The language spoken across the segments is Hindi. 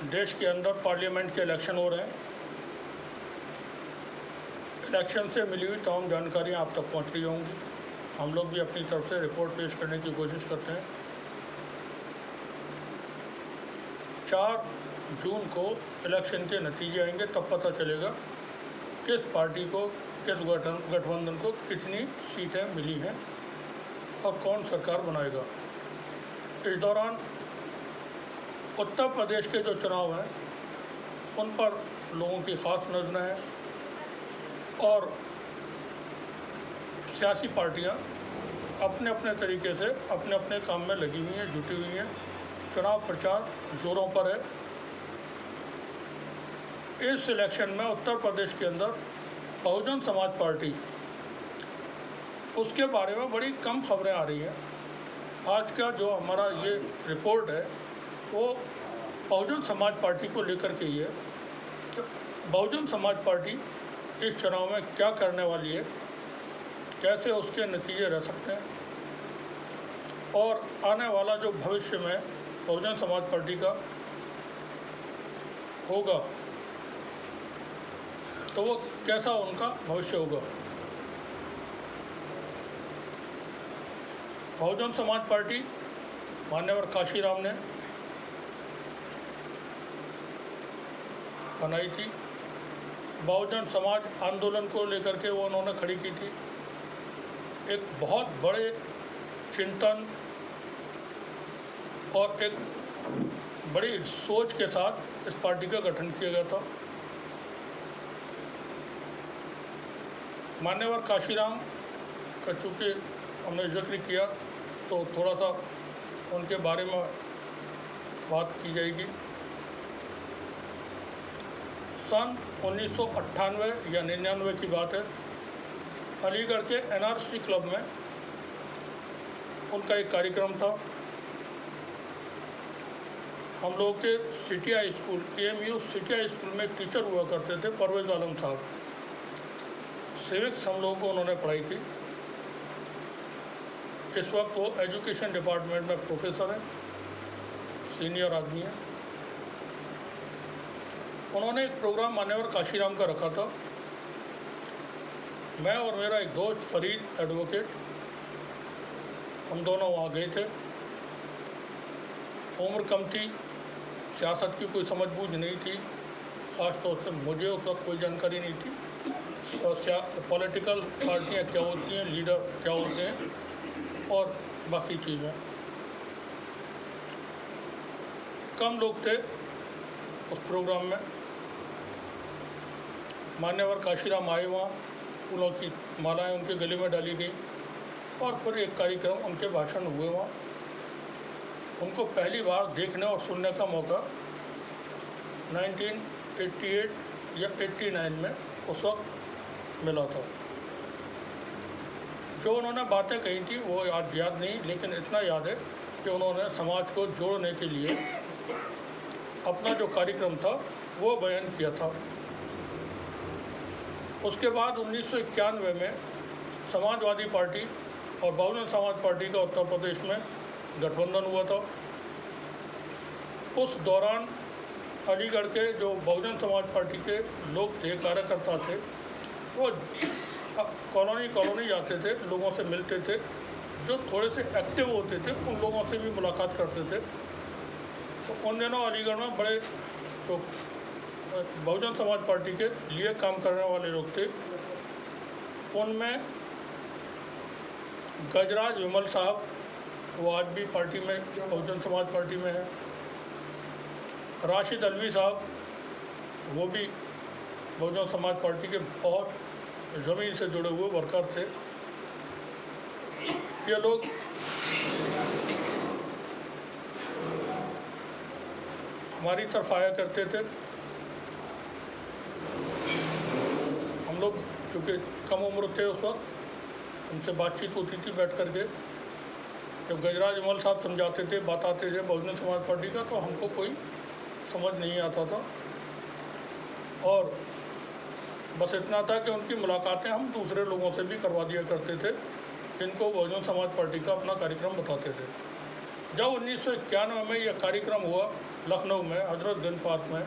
देश के अंदर पार्लियामेंट के इलेक्शन हो रहे हैं। इलेक्शन से मिली हुई तमाम जानकारियाँ आप तक पहुँच रही होंगी। हम लोग भी अपनी तरफ से रिपोर्ट पेश करने की कोशिश करते हैं। 4 जून को इलेक्शन के नतीजे आएंगे, तब पता चलेगा किस पार्टी को, किस गठबंधन को कितनी सीटें मिली हैं और कौन सरकार बनाएगा। इस दौरान उत्तर प्रदेश के जो चुनाव हैं उन पर लोगों की ख़ास नज़रें हैं और सियासी पार्टियां अपने अपने तरीके से अपने अपने काम में लगी हुई हैं, जुटी हुई हैं। चुनाव प्रचार ज़ोरों पर है। इस इलेक्शन में उत्तर प्रदेश के अंदर बहुजन समाज पार्टी, उसके बारे में बड़ी कम खबरें आ रही हैं। आज का जो हमारा ये रिपोर्ट है वो बहुजन समाज पार्टी को लेकर के ही है। तो बहुजन समाज पार्टी इस चुनाव में क्या करने वाली है, कैसे उसके नतीजे रह सकते हैं और आने वाला जो भविष्य में बहुजन समाज पार्टी का होगा तो वो कैसा उनका भविष्य होगा। बहुजन समाज पार्टी मान्यवर काशीराम ने बनाई थी। बहुजन समाज आंदोलन को लेकर के वो उन्होंने खड़ी की थी। एक बहुत बड़े चिंतन और एक बड़ी सोच के साथ इस पार्टी का गठन किया गया था। मान्यवर काशीराम का चूँकि हमने जिक्र किया तो थोड़ा सा उनके बारे में बात की जाएगी। सन 1998 या 99 की बात है। अलीगढ़ के NRC क्लब में उनका एक कार्यक्रम था। हम लोग के city high school, AMU city high school में एक टीचर हुआ करते थे, परवेज़ आलम साहब। सिविक्स हम लोगों को उन्होंने पढ़ाई थी। इस वक्त वो एजुकेशन डिपार्टमेंट में प्रोफेसर हैं, सीनियर आदमी हैं। उन्होंने एक प्रोग्राम मान्यवर काशीराम का रखा था। मैं और मेरा एक दोस्त फरीद एडवोकेट, हम दोनों वहाँ गए थे। उम्र कम थी, सियासत की कोई समझ बूझ नहीं थी, ख़ास तौर से मुझे उस वक्त कोई जानकारी नहीं थी और पॉलिटिकल पार्टियाँ क्या होती हैं, लीडर क्या होते हैं और बाकी चीज़ें। कम लोग थे उस प्रोग्राम में। मान्यवर काशीराम आए, वहाँ फूलों की मालाएं उनके गले में डाली गई और फिर एक कार्यक्रम उनके भाषण हुए। वहाँ उनको पहली बार देखने और सुनने का मौका 1988 या 89 में उस वक्त मिला था। जो उन्होंने बातें कही थी वो आज याद नहीं, लेकिन इतना याद है कि उन्होंने समाज को जोड़ने के लिए अपना जो कार्यक्रम था वो बयान किया था। उसके बाद 1991 में समाजवादी पार्टी और बहुजन समाज पार्टी का उत्तर प्रदेश में गठबंधन हुआ था। उस दौरान अलीगढ़ के जो बहुजन समाज पार्टी के लोग थे, कार्यकर्ता थे, वो कॉलोनी जाते थे, लोगों से मिलते थे। जो थोड़े से एक्टिव होते थे उन लोगों से भी मुलाकात करते थे। तो उन दिनों अलीगढ़ में बड़े जो बहुजन समाज पार्टी के लिए काम करने वाले लोग थे, उनमें गजराज विमल साहब, वो आज भी पार्टी में, बहुजन समाज पार्टी में है। राशिद अलवी साहब, वो भी बहुजन समाज पार्टी के बहुत ज़मीन से जुड़े हुए वर्कर थे। ये लोग हमारी तरफ आया करते थे। हम लोग क्योंकि कम उम्र थे उस वक्त, उनसे बातचीत होती थी बैठ कर के। जब गजराज विमल साहब समझाते थे, बताते थे बहुजन समाज पार्टी का, तो हमको कोई समझ नहीं आता था और बस इतना था कि उनकी मुलाकातें हम दूसरे लोगों से भी करवा दिया करते थे, जिनको बहुजन समाज पार्टी का अपना कार्यक्रम बताते थे। जब 1991 में यह कार्यक्रम हुआ लखनऊ में हजरतगंज पार्क में,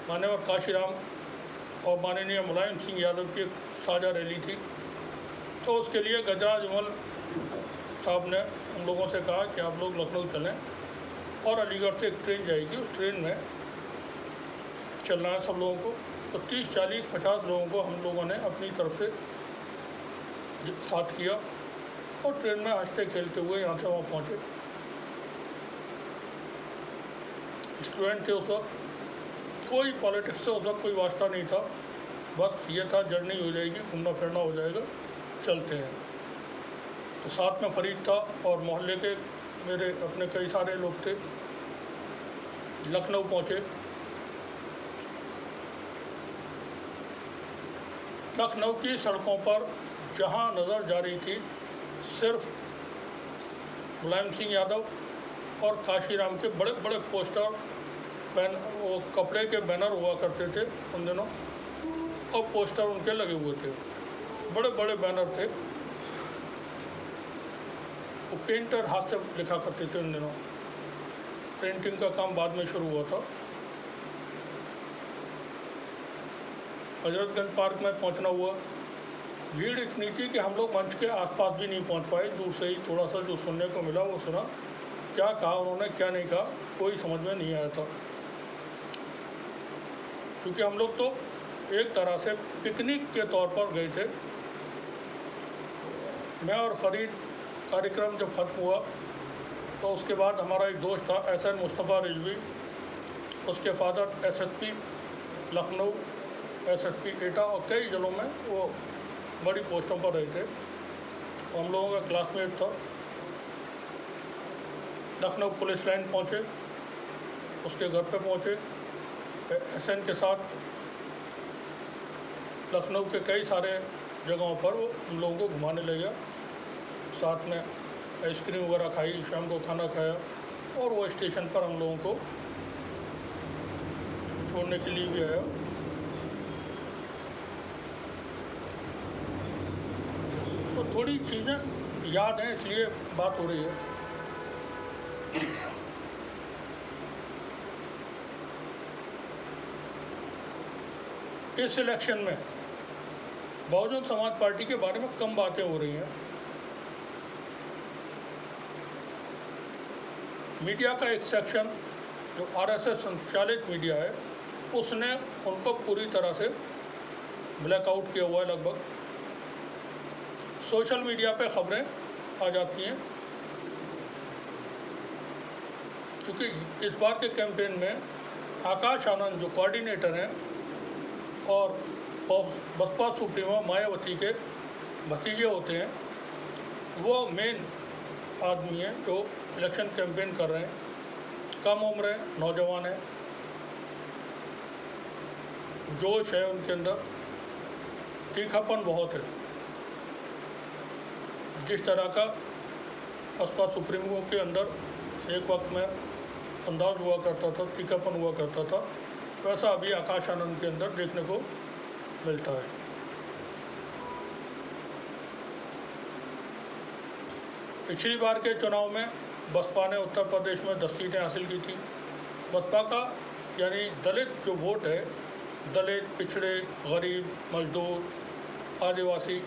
माननीय काशीराम और माननीय मुलायम सिंह यादव की एक साझा रैली थी, तो उसके लिए गजराज विमल साहब ने हम लोगों से कहा कि आप लोग लखनऊ चलें और अलीगढ़ से एक ट्रेन जाएगी, उस ट्रेन में चलना है सब लोगों को। तो 30, 40, 50 लोगों को हम लोगों ने अपनी तरफ से साथ किया और ट्रेन में हंसते खेलते हुए यहाँ से वहाँ पहुँचे। स्टूडेंट थे उस वक्त, कोई पॉलिटिक्स से उस वक्त कोई वास्ता नहीं था, बस ये था जर्नी हो जाएगी, घूमना फिरना हो जाएगा, चलते हैं। तो साथ में फरीद था और मोहल्ले के मेरे अपने कई सारे लोग थे। लखनऊ पहुँचे। लखनऊ की सड़कों पर जहाँ नज़र जा रही थी सिर्फ मुलायम सिंह यादव और काशीराम के बड़े बड़े पोस्टर, वो कपड़े के बैनर हुआ करते थे उन दिनों, और पोस्टर उनके लगे हुए थे, बड़े बड़े बैनर थे। वो पेंटर हाथ से लिखा करते थे उन दिनों, प्रिंटिंग का काम बाद में शुरू हुआ था। हजरतगंज पार्क में पहुंचना हुआ, भीड़ इतनी थी कि हम लोग मंच के आसपास भी नहीं पहुंच पाए। दूर से ही थोड़ा सा जो सुनने को मिला वो सुना, क्या कहा उन्होंने क्या नहीं कहा कोई समझ में नहीं आया था, क्योंकि हम लोग तो एक तरह से पिकनिक के तौर पर गए थे। मैं और फरीद कार्यक्रम जब ख़त्म हुआ तो उसके बाद हमारा एक दोस्त था एसएन मुस्तफ़ा रिजवी, उसके फादर एसएसपी लखनऊ, एसएसपी एटा और कई जिलों में वो बड़ी पोस्टों पर रहे थे। तो हम लोगों का क्लासमेट था। लखनऊ पुलिस लाइन पहुँचे, उसके घर पे पहुँचे, एसएन के साथ लखनऊ के कई सारे जगहों पर वो हम लोगों को घुमाने ले गया। साथ में आइसक्रीम वगैरह खाई, शाम को खाना खाया और वो स्टेशन पर हम लोगों को छोड़ने के लिए भी आया। तो थोड़ी चीज़ें याद हैं इसलिए बात हो रही है। इस इलेक्शन में बहुजन समाज पार्टी के बारे में कम बातें हो रही हैं। मीडिया का एक सेक्शन जो आरएसएस संचालित मीडिया है उसने उनको पूरी तरह से ब्लैकआउट किया हुआ है। लगभग सोशल मीडिया पे खबरें आ जाती हैं, क्योंकि इस बार के कैंपेन में आकाश आनंद जो कोऑर्डिनेटर हैं और बसपा सुप्रीमो मायावती के भतीजे होते हैं, वो मेन आदमी हैं जो इलेक्शन कैंपेन कर रहे हैं। कम उम्र है, नौजवान है, जोश है उनके अंदर, तीखापन बहुत है। जिस तरह का बसपा सुप्रीमो के अंदर एक वक्त में अंदाज हुआ करता था, तीखापन हुआ करता था, वैसा अभी आकाश आनंद के अंदर देखने को मिलता है। पिछली बार के चुनाव में बसपा ने उत्तर प्रदेश में 10 सीटें हासिल की थी। बसपा का यानी दलित जो वोट है, दलित, पिछड़े, गरीब, मजदूर, आदिवासी,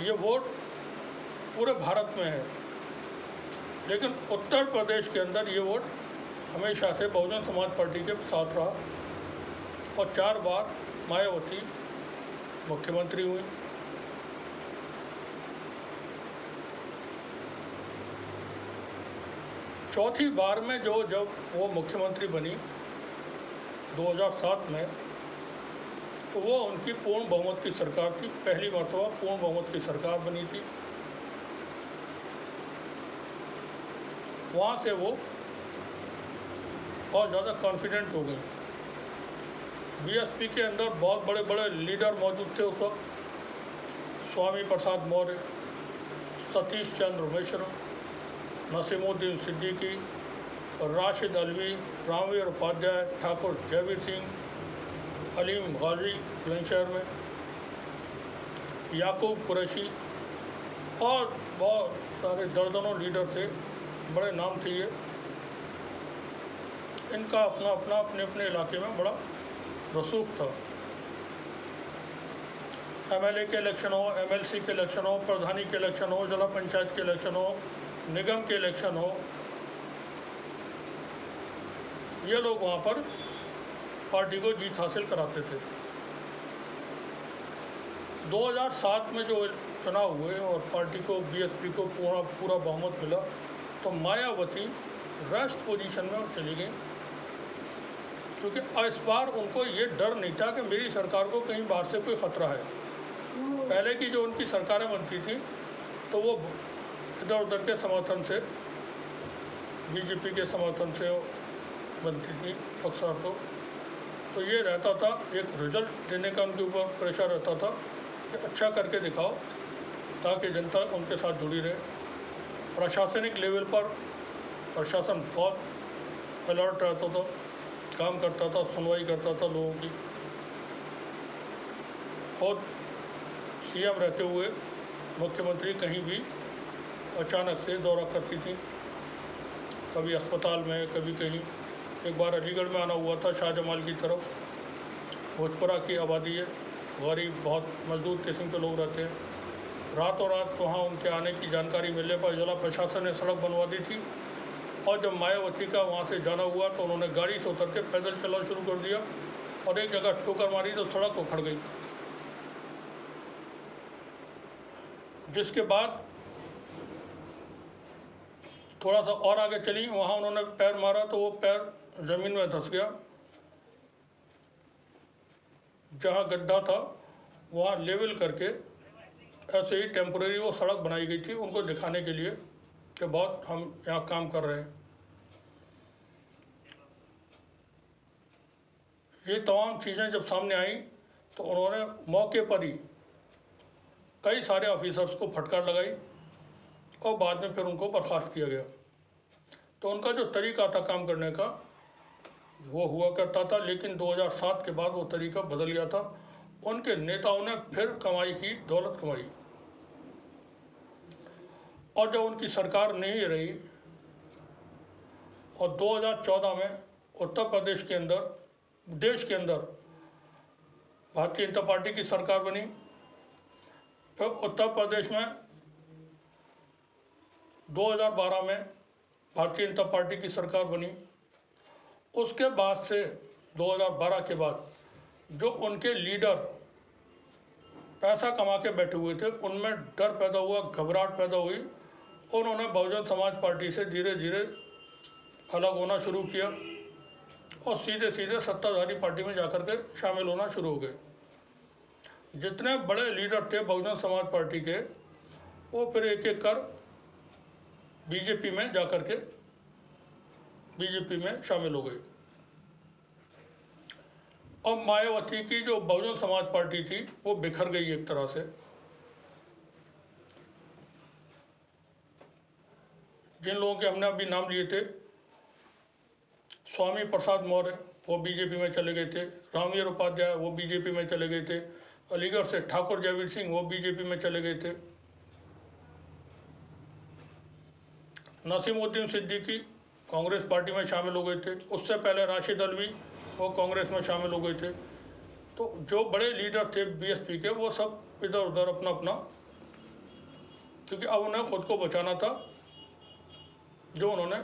ये वोट पूरे भारत में है, लेकिन उत्तर प्रदेश के अंदर ये वोट हमेशा से बहुजन समाज पार्टी के साथ रहा और 4 बार मायावती मुख्यमंत्री हुई। चौथी बार में जब वो मुख्यमंत्री बनी 2007 में, तो वो उनकी पूर्ण बहुमत की सरकार थी, पहली मर्तबा पूर्ण बहुमत की सरकार बनी थी। वहाँ से वो बहुत ज़्यादा कॉन्फिडेंट हो गई। बीएसपी के अंदर बहुत बड़े बड़े लीडर मौजूद थे उस वक्त, स्वामी प्रसाद मौर्य, सतीश चंद्र मिश्र, नसीमुद्दीन सिद्दीकी, राशिद अलवी, रामवीर उपाध्याय, ठाकुर जयवीर सिंह, अलीम गाजी बुलंदशहर में, याकूब कुरैशी और बहुत सारे दर्जनों लीडर थे, बड़े नाम थे ये। इनका अपना अपना अपने अपने इलाके में बड़ा रसूख था। एमएलए के इलेक्शन हो, एमएलसी के इलेक्शन हो, प्रधानी के इलेक्शन हो, जिला पंचायत के इलेक्शन हो, निगम के इलेक्शन हो, ये लोग वहाँ पर पार्टी को जीत हासिल कराते थे। 2007 में जो चुनाव हुए और पार्टी को बीएसपी को पूरा बहुमत मिला, तो मायावती रेस्ट पोजीशन में चली गई, क्योंकि इस बार उनको ये डर नहीं था कि मेरी सरकार को कहीं बाहर से कोई ख़तरा है। पहले की जो उनकी सरकारें बनती थी तो वो इधर उधर के समर्थन से, बीजेपी के समर्थन से बनती थी अक्सर। तो ये रहता था, एक रिजल्ट देने का उनके ऊपर प्रेशर रहता था कि अच्छा करके दिखाओ ताकि जनता उनके साथ जुड़ी रहे। प्रशासनिक लेवल पर प्रशासन बहुत अलर्ट रहता था, काम करता था, सुनवाई करता था लोगों की। खुद सीएम रहते हुए मुख्यमंत्री कहीं भी अचानक से दौरा करती थी, कभी अस्पताल में, कभी कहीं। एक बार अलीगढ़ में आना हुआ था, शाहजमाल की तरफ। भोजपुरा की आबादी है, गरीब बहुत मजदूर किस्म के लोग रहते हैं। रातों रात वहाँ उनके आने की जानकारी मिलने पर जिला प्रशासन ने सड़क बनवा दी थी, और जब मायावती का वहाँ से जाना हुआ तो उन्होंने गाड़ी से उतर के पैदल चलना शुरू कर दिया और एक जगह ठोकर मारी तो सड़क उखड़ गई। जिसके बाद थोड़ा सा और आगे चली, वहाँ उन्होंने पैर मारा तो वो पैर ज़मीन में धंस गया। जहाँ गड्ढा था वहाँ लेवल करके ऐसे ही टेम्परेरी वो सड़क बनाई गई थी, उनको दिखाने के लिए कि बहुत हम यहाँ काम कर रहे हैं। ये तमाम चीज़ें जब सामने आई तो उन्होंने मौके पर ही कई सारे ऑफिसर्स को फटकार लगाई और बाद में फिर उनको बर्खास्त किया गया। तो उनका जो तरीका था काम करने का वो हुआ करता था, लेकिन 2007 के बाद वो तरीका बदल गया था। उनके नेताओं ने फिर कमाई की, दौलत कमाई, और जब उनकी सरकार नहीं रही और 2014 में उत्तर प्रदेश के अंदर, देश के अंदर भारतीय जनता पार्टी की सरकार बनी, फिर उत्तर प्रदेश में 2012 में भारतीय जनता पार्टी की सरकार बनी। उसके बाद से 2012 के बाद जो उनके लीडर पैसा कमा के बैठे हुए थे, उनमें डर पैदा हुआ, घबराहट पैदा हुई। उन्होंने बहुजन समाज पार्टी से धीरे धीरे अलग होना शुरू किया और सीधे सीधे सत्ताधारी पार्टी में जाकर के शामिल होना शुरू हो गए। जितने बड़े लीडर थे बहुजन समाज पार्टी के, वो फिर एक एक कर बीजेपी में जाकर के बीजेपी में शामिल हो गए। और मायावती की जो बहुजन समाज पार्टी थी वो बिखर गई एक तरह से। जिन लोगों के हमने अभी नाम लिए थे, स्वामी प्रसाद मौर्य वो बीजेपी में चले गए थे, रामवीर उपाध्याय वो बीजेपी में चले गए थे, अलीगढ़ से ठाकुर जयवीर सिंह वो बीजेपी में चले गए थे, नसीमुद्दीन सिद्दीकी कांग्रेस पार्टी में शामिल हो गए थे, उससे पहले राशिद अलवी वो कांग्रेस में शामिल हो गए थे। तो जो बड़े लीडर थे बीएसपी के, वो सब इधर उधर अपना अपना, क्योंकि अब उन्हें खुद को बचाना था जो उन्होंने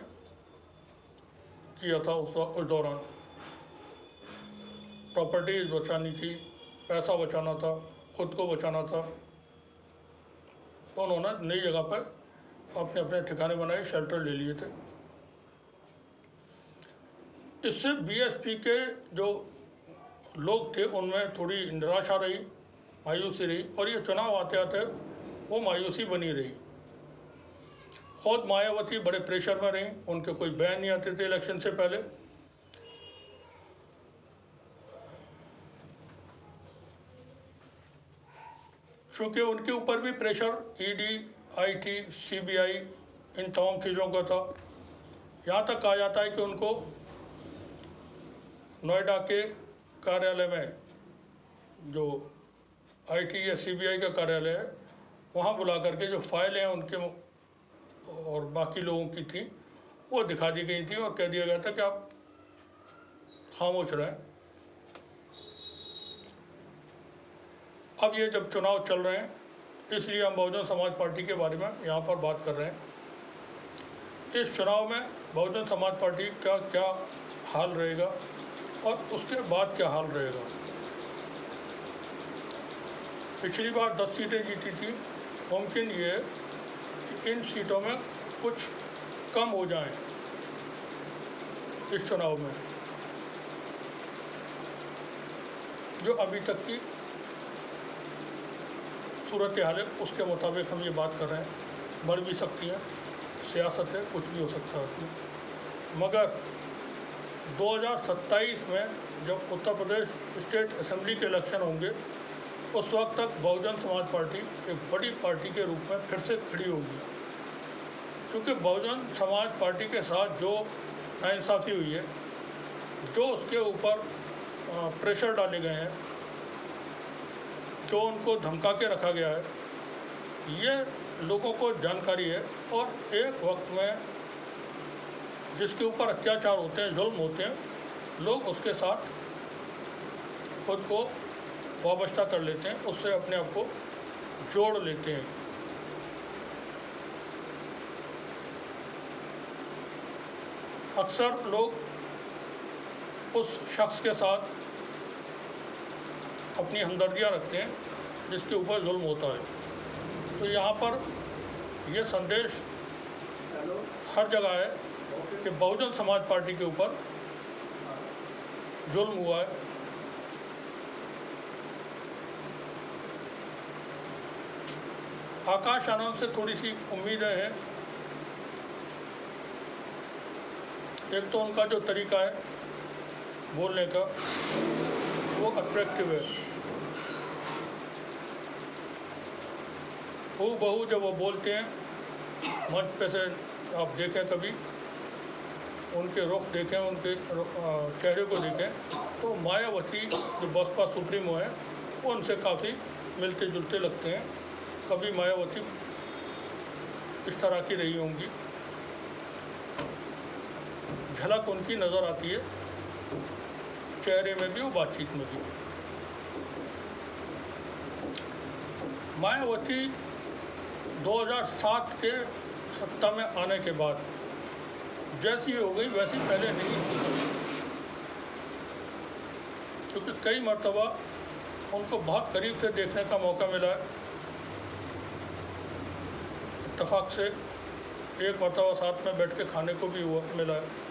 किया था उस दौरान। प्रॉपर्टीज बचानी थी, पैसा बचाना था, खुद को बचाना था, तो उन्होंने नई जगह पर अपने अपने ठिकाने बनाए, शेल्टर ले लिए थे। इससे बीएसपी के जो लोग थे उनमें थोड़ी निराशा रही, मायूसी रही, और ये चुनाव आते आते वो मायूसी बनी रही। खुद मायावती बड़े प्रेशर में रही, उनके कोई बयान नहीं आते थे इलेक्शन से पहले। क्योंकि उनके ऊपर भी प्रेशर ईडी, आईटी, सीबीआई इन तमाम चीज़ों का था। यहाँ तक कहा जाता है कि उनको नोएडा के कार्यालय में, जो आईटी या सीबीआई का कार्यालय है, वहाँ बुला करके जो फाइलें हैं उनके और बाकी लोगों की थी वो दिखा दी गई थी और कह दिया गया था कि आप खामोश रहें। अब ये जब चुनाव चल रहे हैं इसलिए हम बहुजन समाज पार्टी के बारे में यहाँ पर बात कर रहे हैं। इस चुनाव में बहुजन समाज पार्टी का क्या हाल रहेगा और उसके बाद क्या हाल रहेगा। पिछली बार 10 सीटें जीती थी, मुमकिन ये है कि इन सीटों में कुछ कम हो जाएं इस चुनाव में। जो अभी तक की सूरत हाल है उसके मुताबिक हम ये बात कर रहे हैं। बढ़ भी सकती है, सियासत है, कुछ भी हो सकता है। मगर 2027 में जब उत्तर प्रदेश स्टेट असेंबली के इलेक्शन होंगे उस वक्त तक बहुजन समाज पार्टी एक बड़ी पार्टी के रूप में फिर से खड़ी होगी, क्योंकि बहुजन समाज पार्टी के साथ जो नाइंसाफ़ी हुई है, जो उसके ऊपर प्रेशर डाले गए हैं, जो उनको धमका के रखा गया है, ये लोगों को जानकारी है। और एक वक्त में जिसके ऊपर अत्याचार होते हैं, जुल्म होते हैं, लोग उसके साथ खुद को वाबस्ता कर लेते हैं, उससे अपने आप को जोड़ लेते हैं। अक्सर लोग उस शख्स के साथ अपनी हमदर्दियाँ रखते हैं जिसके ऊपर जुल्म होता है। तो यहाँ पर यह संदेश हर जगह है कि बहुजन समाज पार्टी के ऊपर जुल्म हुआ है। आकाश आनंद से थोड़ी सी उम्मीदें हैं। एक तो उनका जो तरीका है बोलने का वो अट्रैक्टिव है। हूबहू जब वो बोलते हैं मंच पे से आप देखें, कभी उनके रुख देखें, उनके चेहरे को देखें, तो मायावती जो बसपा सुप्रीमो है वो उनसे काफ़ी मिलते जुलते लगते हैं। कभी मायावती इस तरह की रही होंगी, झलक उनकी नज़र आती है चेहरे में भी और बातचीत में भी। मायावती 2007 के सत्ता में आने के बाद जैसी हो गई वैसी पहले नहीं थी, क्योंकि कई मर्तबा उनको बहुत करीब से देखने का मौका मिला है। इत्तफाक से एक मर्तबा साथ में बैठ के खाने को भी मिला है।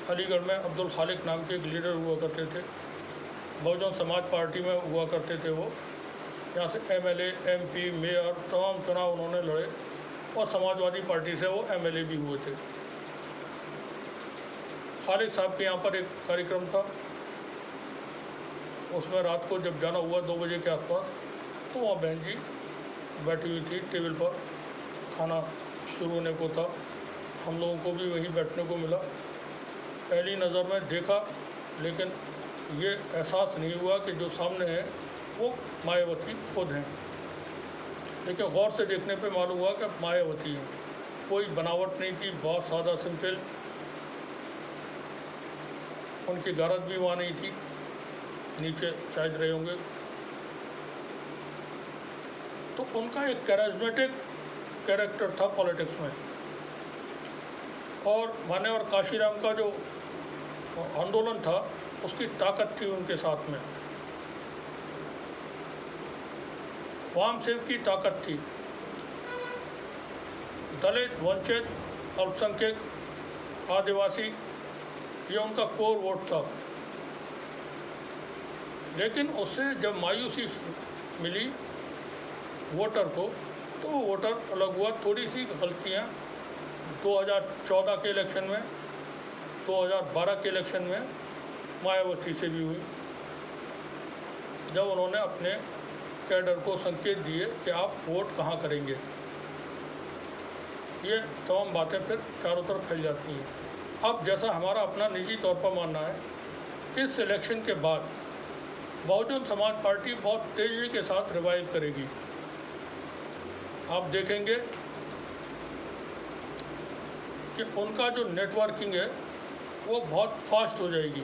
अलीगढ़ में अब्दुल खालिक नाम के एक लीडर हुआ करते थे, बहुजन समाज पार्टी में हुआ करते थे। वो यहाँ से MLA, MP, मेयर तमाम चुनाव उन्होंने लड़े और समाजवादी पार्टी से वो MLA भी हुए थे। खालिक साहब के यहाँ पर एक कार्यक्रम था, उसमें रात को जब जाना हुआ 2 बजे के आसपास, तो वहाँ बहन जी बैठी हुई थी टेबल पर, खाना शुरू होने को था। हम लोगों को भी वहीं बैठने को मिला। पहली नज़र में देखा, लेकिन ये एहसास नहीं हुआ कि जो सामने है वो मायावती खुद हैं। लेकिन गौर से देखने पे मालूम हुआ कि मायावती है, कोई बनावट नहीं थी, बहुत सादा सिंपल। उनकी गरज भी वहाँ नहीं थी, नीचे शायद रहे होंगे। तो उनका एक कैरिज्मेटिक कैरेक्टर था पॉलिटिक्स में। और मान्यवर काशीराम का जो आंदोलन था उसकी ताकत थी उनके साथ में, वामसेव की ताकत थी। दलित, वंचित, अल्पसंख्यक, आदिवासी, ये उनका कोर वोट था। लेकिन उससे जब मायूसी मिली वोटर को, तो वो वोटर अलग हुआ। थोड़ी सी गलतियाँ 2014 के इलेक्शन में, 2012 के इलेक्शन में मायावती से भी हुई, जब उन्होंने अपने कैडर को संकेत दिए कि आप वोट कहाँ करेंगे। ये तमाम बातें फिर चारों तरफ फैल जाती हैं। अब जैसा हमारा अपना निजी तौर पर मानना है, इस इलेक्शन के बाद बहुजन समाज पार्टी बहुत तेज़ी के साथ रिवाइव करेगी। आप देखेंगे कि उनका जो नेटवर्किंग है वो बहुत फास्ट हो जाएगी।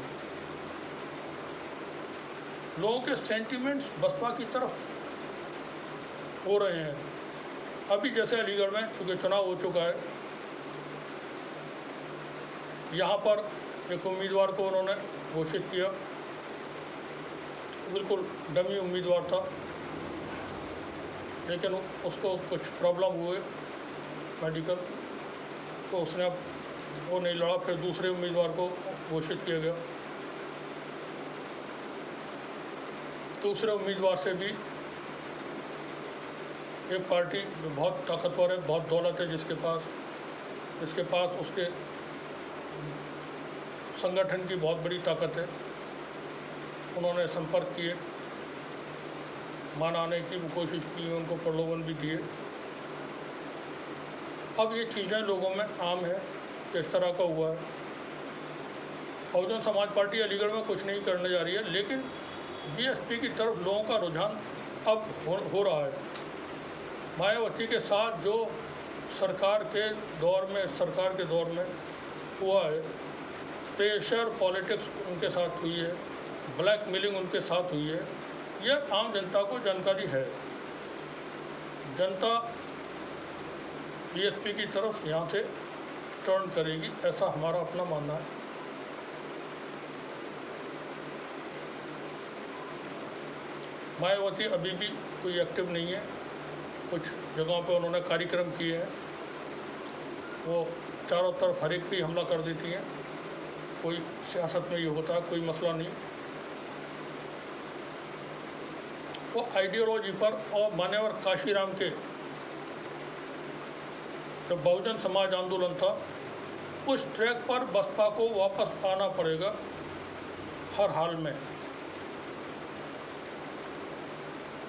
लोगों के सेंटिमेंट्स बसपा की तरफ हो रहे हैं। अभी जैसे अलीगढ़ में चूँकि चुनाव हो चुका है, यहाँ पर एक उम्मीदवार को उन्होंने घोषित किया, बिल्कुल डमी उम्मीदवार था, लेकिन उसको कुछ प्रॉब्लम हुए मेडिकल, तो उसने अब वो नहीं लड़ा। फिर दूसरे उम्मीदवार को घोषित किया गया। दूसरे उम्मीदवार से भी एक पार्टी जो बहुत ताकतवर है, बहुत दौलत है, जिसके पास उसके संगठन की बहुत बड़ी ताकत है, उन्होंने संपर्क किए, मनाने की कोशिश की, उनको प्रलोभन भी दिए। अब ये चीज़ें लोगों में आम है कि इस तरह का हुआ है। बहुजन समाज पार्टी अलीगढ़ में कुछ नहीं करने जा रही है, लेकिन बीएसपी की तरफ लोगों का रुझान अब हो रहा है। मायावती के साथ जो सरकार के दौर में हुआ है, प्रेशर पॉलिटिक्स उनके साथ हुई है, ब्लैकमेलिंग उनके साथ हुई है, यह आम जनता को जानकारी है। जनता बीएसपी की तरफ यहाँ से टर्न करेगी, ऐसा हमारा अपना मानना है। मायावती अभी भी कोई एक्टिव नहीं है। कुछ जगहों पे उन्होंने कार्यक्रम किए हैं, वो चारों तरफ हर एक पे हमला कर देती हैं। कोई सियासत में ये होता है, कोई मसला नहीं। वो आइडियोलॉजी पर और मान्यवर काशीराम के जो बहुजन समाज आंदोलन था, उस ट्रैक पर बसपा को वापस आना पड़ेगा हर हाल में।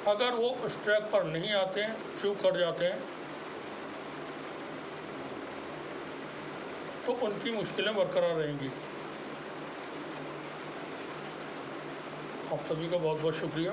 अगर वो उस ट्रैक पर नहीं आते हैं, चूक कर जाते हैं, तो उनकी मुश्किलें बरकरार रहेंगी। आप सभी का बहुत बहुत शुक्रिया।